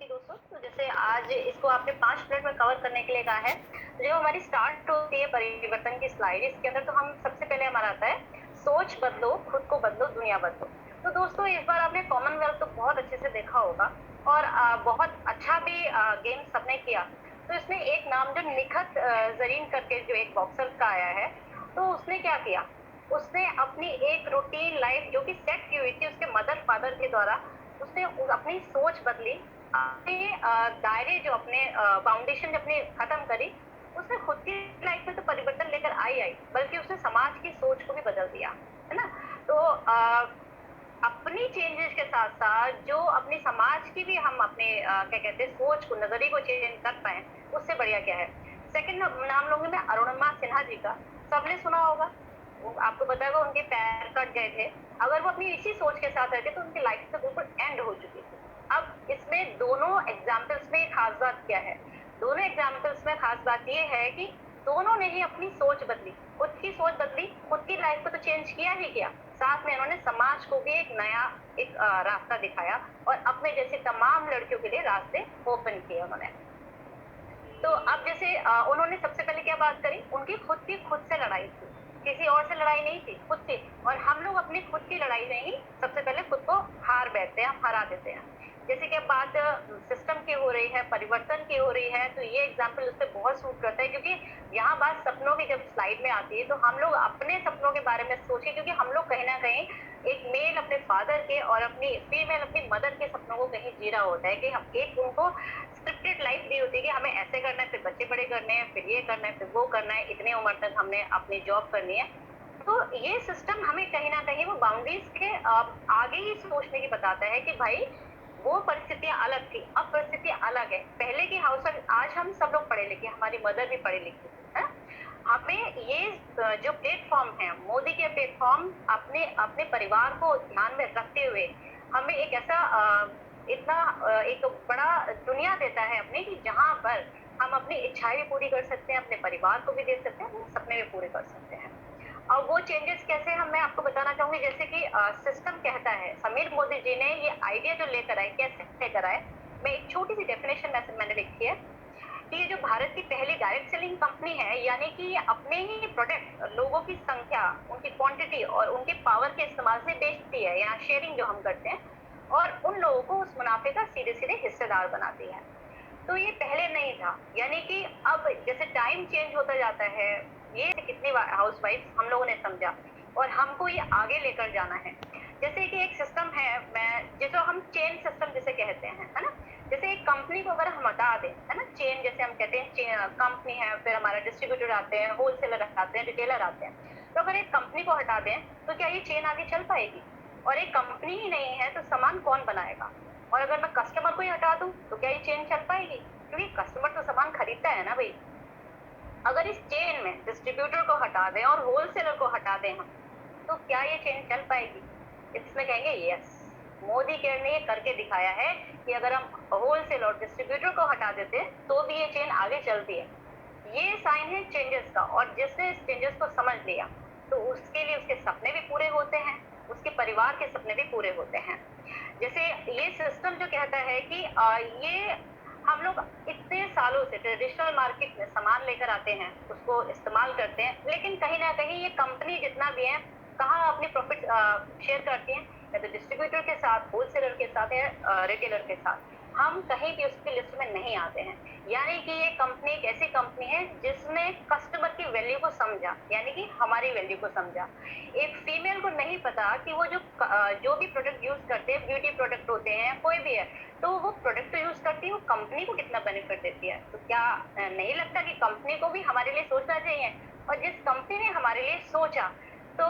जी दोस्तों, तो जैसे आज इसको आपने 5 मिनट में कवर करने के लिए कहा है, तो जो हमारी स्टार्ट होती है परिवर्तन की स्लाइड, इसके अंदर तो हम सबसे पहले हमारा आता है, सोच बदलो, खुद को बदलो, दुनिया बदलो। तो दोस्तों इस बार आपने कॉमनवेल्थ तो बहुत अच्छे से देखा होगा और बहुत अच्छा भी गेम सबने किया। तो इसमें एक नाम जो निखत ज़रीन करके जो एक बॉक्सर का आया है, तो उसने क्या किया? उसने अपनी एक रूटीन लाइफ जो कि सेट की हुई थी उसके मदर फादर के द्वारा, उसने अपनी सोच बदली, अपने दायरे जो अपने फाउंडेशन जो अपनी खत्म करी, उसने खुद की लाइफ में तो परिवर्तन लेकर आई, बल्कि उसने समाज की सोच को भी बदल दिया, है ना? तो अपनी चेंजेस के साथ-साथ जो अपने समाज की भी हम अपने क्या कहते हैं सोच को, नज़रिए को चेंज कर पाएँ, उससे बढ़िया क्या है? सेकंड नाम लूँगी मैं अरुणिमा सिन्हा जी का, सबने सुना होगा। आपको पता होगा उनके पैर कट गए थे। अगर वो अपनी इसी सोच के साथ रहते तो उनकी लाइफ तो बिल्कुल एंड हो चुकी थी। अब इसमें दोनों एग्ज़ाम्पल्स में एक खास बात क्या है? दोनों एग्ज़ाम्पल्स में खास बात ये है कि दोनों ने ही अपनी सोच बदली, खुद की सोच बदली, खुद की लाइफ को तो चेंज किया ही किया, साथ में उन्होंने समाज को भी एक नया एक रास्ता दिखाया और अपने जैसे तमाम लड़कियों के लिए रास्ते ओपन किए उन्होंने। तो अब जैसे उन्होंने सबसे पहले क्या बात करी, उनकी खुद से लड़ाई थी, किसी और से लड़ाई नहीं थी, खुद से। और हम लोग अपनी खुद की लड़ाई में ही सबसे पहले खुद को हार बैठते हैं, हम हरा देते हैं। जैसे कि अब बात सिस्टम की हो रही है, परिवर्तन की हो रही है, तो ये एग्जाम्पल उसपे बहुत सूट करता है, क्योंकि यहाँ बात सपनों की जब स्लाइड में आती है तो हम लोग अपने सपनों के बारे में सोचे, क्योंकि हम लोग कहीं ना कहीं एक मेल अपने फादर के और अपनी फीमेल अपनी मदर के सपनों को कहीं जी रहा होता है, कि हम एक उनको स्क्रिप्टेड लाइफ दी होती है कि हमें ऐसे करना है, फिर बच्चे बड़े करने हैं, फिर ये करना है, फिर वो करना है, इतने उम्र तक हमने अपनी जॉब करनी है। तो ये सिस्टम हमें कहीं ना कहीं वो बाउंड्रीज के आगे ही सोचने की बताता है कि भाई वो परिस्थितियां अलग थी, अब परिस्थितियां अलग है। पहले की हाउस, आज हम सब लोग पढ़े लिखे, हमारी मदर भी पढ़ी लिखी है। हमें ये जो प्लेटफॉर्म है, मोदी के प्लेटफॉर्म, अपने अपने परिवार को ध्यान में रखते हुए हमें एक ऐसा इतना एक बड़ा दुनिया देता है अपने, कि जहां पर हम अपनी इच्छाएं भी पूरी कर सकते हैं, अपने परिवार को भी दे सकते हैं, अपने सपने भी पूरे कर सकते हैं। और वो चेंजेस कैसे हम, मैं आपको बताना चाहूंगी, जैसे कि सिस्टम कहता है, समीर मोदी जी ने ये आइडिया जो लेकर आए, कैसे लेकर आए, मैं एक छोटी सी डेफिनेशन मैंने लिखी है कि ये जो भारत की पहली डायरेक्ट सेलिंग कंपनी है, यानी कि ये अपने ही प्रोडक्ट लोगों की संख्या, उनकी क्वांटिटी और उनके पावर के इस्तेमाल से बेचती है, या शेयरिंग जो हम करते हैं, और उन लोगों को उस मुनाफे का सीधे सीधे हिस्सेदार बनाती है। तो ये पहले नहीं था, यानी कि अब जैसे टाइम चेंज होता जाता है, ये कितनी हाउस वाइफ हम लोगों ने समझा, और हमको ये आगे लेकर जाना है। जैसे कि एक सिस्टम है, मैं जिसको हम चेन सिस्टम जिसे कहते हैं, है ना? जैसे एक कंपनी को अगर हम हटा दें, है ना, चेन जैसे हम कहते हैं, कंपनी है, फिर हमारा डिस्ट्रीब्यूटर आते हैं, होलसेलर आते हैं, रिटेलर आते हैं, तो अगर एक कंपनी को हटा दें तो क्या ये चेन आगे चल पाएगी? और एक कंपनी ही नहीं है तो सामान कौन बनाएगा? और अगर मैं कस्टमर को ही हटा दूं तो क्या ये चेन चल पाएगी? क्योंकि कस्टमर तो सामान खरीदता है ना भाई। अगर इस चेन में डिस्ट्रीब्यूटर को हटा दें और होलसेलर को हटा दें हम, तो क्या ये चेन चल पाएगी? इसमें कहेंगे यस, मोदी केयर ने ये करके दिखाया है कि अगर हम होलसेल और डिस्ट्रीब्यूटर को हटा देते हैं तो भी ये चेन आगे चलती है। ये साइन है चेंजेस का, और जिसने इस चेंजेस को समझ लिया तो उसके लिए उसके सपने भी पूरे होते हैं, उसके परिवार के सपने भी पूरे होते हैं। जैसे ये सिस्टम जो कहता है कि ये हम लोग इतने सालों से ट्रेडिशनल मार्केट में सामान लेकर आते हैं, उसको इस्तेमाल करते हैं, लेकिन कहीं ना कहीं ये कंपनी जितना भी है, कहाँ अपनी प्रॉफिट शेयर करती हैं, या तो डिस्ट्रीब्यूटर के साथ, होलसेलर के साथ, या रिटेलर के साथ। हम कहीं भी उसकी लिस्ट में नहीं आते हैं। यानी कि ये कंपनी एक ऐसी कंपनी है जिसने कस्टमर की वैल्यू को समझा, यानी कि हमारी वैल्यू को समझा। एक फीमेल को नहीं पता कि वो जो भी प्रोडक्ट यूज करते हैं, ब्यूटी प्रोडक्ट होते हैं, कोई भी है, तो वो प्रोडक्ट तो यूज करती है, वो कंपनी को कितना बेनिफिट देती है। तो क्या नहीं लगता कि कंपनी को भी हमारे लिए सोचना चाहिए? और जिस कंपनी ने हमारे लिए सोचा, तो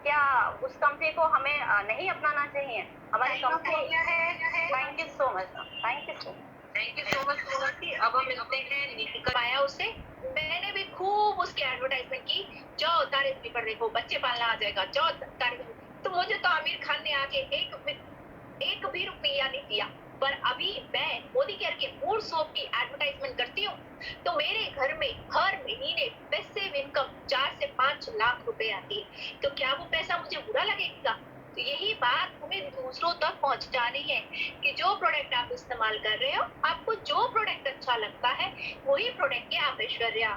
क्या उस कंपनी को हमें नहीं अपनाना चाहिए? हमारी कंपनी है। Thank you so much, thank you so much. Thank you so much Mohti. अब हम मिलते हैं निकल आया उससे। मैंने भी खूब उसकी एडवर्टाइजमेंट की, जाओ तारे पर देखो, बच्चे पालना आ जाएगा, जाओ तारे। तो मुझे तो आमिर खान ने आके एक भी रुपया नहीं दिया। पर अभी मैं मोदी केयर के मूड सोप की एडवर्टाइजमेंट करती हूँ, तो मेरे घर में हर महीने पैसिव इनकम 4 से 5 लाख रुपए आती है। तो क्या वो पैसा मुझे बुरा लगेगा? तो यही बात हमें दूसरों तक पहुंचानी है कि जो प्रोडक्ट आप इस्तेमाल कर रहे हो, आपको जो प्रोडक्ट अच्छा लगता है, वही प्रोडक्ट के आप ऐश्वर्या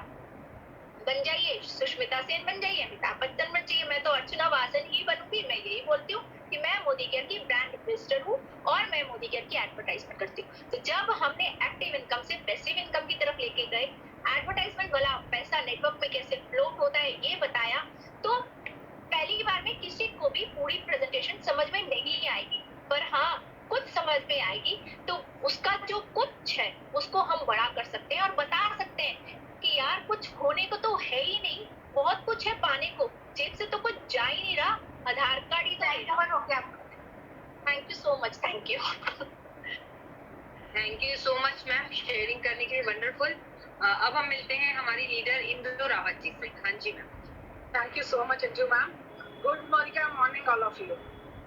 बन जाइए, सुष्मिता सेन बन जाइए, अमिताभ बच्चन बन जाइए। मैं तो अर्चना वासन ही बनूंगी। मैं यही बोलती हूँ कि मैं मोदी केयर की ब्रांड एम्बेसडर हूँ और मैं मोदी केयर की एडवर्टाइजमेंट करती हूँ। तो जब हमने एक्टिव इनकम से पैसिव इनकम की तरफ लेके गए, एडवर्टाइजमेंट वाला पैसा नेटवर्क में कैसे फ्लोट होता है ये बताया, तो पहली बार में किसी को भी पूरी प्रेजेंटेशन समझ में नहीं आएगी, पर हाँ कुछ समझ में आएगी। तो उसका जो कुछ है उसको हम बड़ा कर सकते हैं और बता सकते हैं कि यार कुछ होने को तो है ही नहीं, बहुत कुछ है पाने को, जेब से तो कुछ जा ही नहीं रहा, आधार कार्ड ही तो रिकवर हो गया। Thank you so much. Thank you. Thank you so much ma'am sharing करने के लिए, वंडरफुल। अब हम मिलते हैं हमारी लीडर इंदु रावत जी से। हाँ जी ma'am. Thank you so much Anju ma'am. Good morning all of you.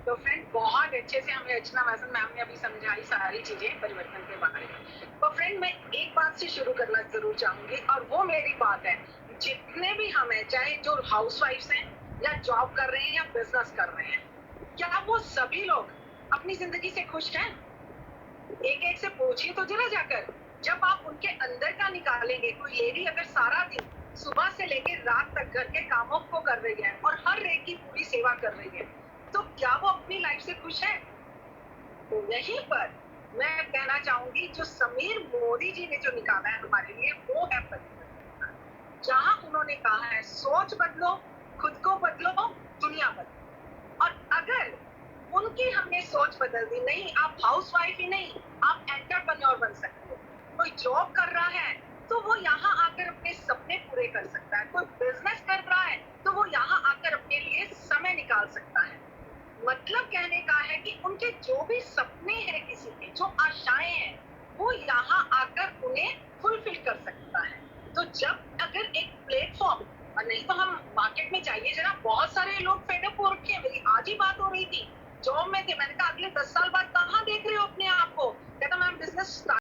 तो फ्रेंड बहुत अच्छे से हमें अर्चना वासन मैम ने अभी समझाई सारी चीजें परिवर्तन के बारे में। तो फ्रेंड मैं एक बात से शुरू करना जरूर चाहूंगी और वो मेरी बात है, जितने भी हम हैं, चाहे जो हाउसवाइफ्स हैं या जॉब कर रहे हैं या बिजनेस कर रहे हैं, क्या वो सभी लोग अपनी जिंदगी से खुश हैं? एक एक से पूछिए तो जरा जाकर। जब आप उनके अंदर का निकालेंगे, कोई लेडी अगर सारा दिन सुबह से लेकर रात तक घर के कामों को कर रही है और हर एक की पूरी सेवा कर रही है, तो क्या वो अपनी लाइफ से खुश है? तो यहीं पर मैं कहना चाहूंगी, जो समीर मोदी जी ने जो निकाला है हमारे लिए, वो है परिवर्तन। जहां उन्होंने कहा है सोच बदलो, खुद को बदलो, दुनिया बदलो। और अगर उनकी हमने सोच बदल दी, नहीं आप हाउसवाइफ ही नहीं, आप एंटरप्रेन्योर बन सकते हो। कोई जॉब कर रहा है तो वो यहाँ आकर अपने सपने पूरे कर सकता है, कोई बिजनेस कर रहा है तो वो यहाँ आकर अपने लिए समय निकाल सकता है। मतलब कहने का है कि उनके जो भी सपने हैं, किसी के जो आशाएं हैं, वो यहाँ आकर उन्हें फुलफिल कर सकता है। तो जब अगर एक प्लेटफॉर्म, और नहीं तो हम मार्केट में जाइए जरा, बहुत सारे लोग फेडअप हो रखे हैं। मेरी आज ही बात हो रही थी, जॉब में थे, मैंने कहा अगले 10 साल बाद कहाँ देख रहे हो अपने आप को? कहता मैम बिजनेस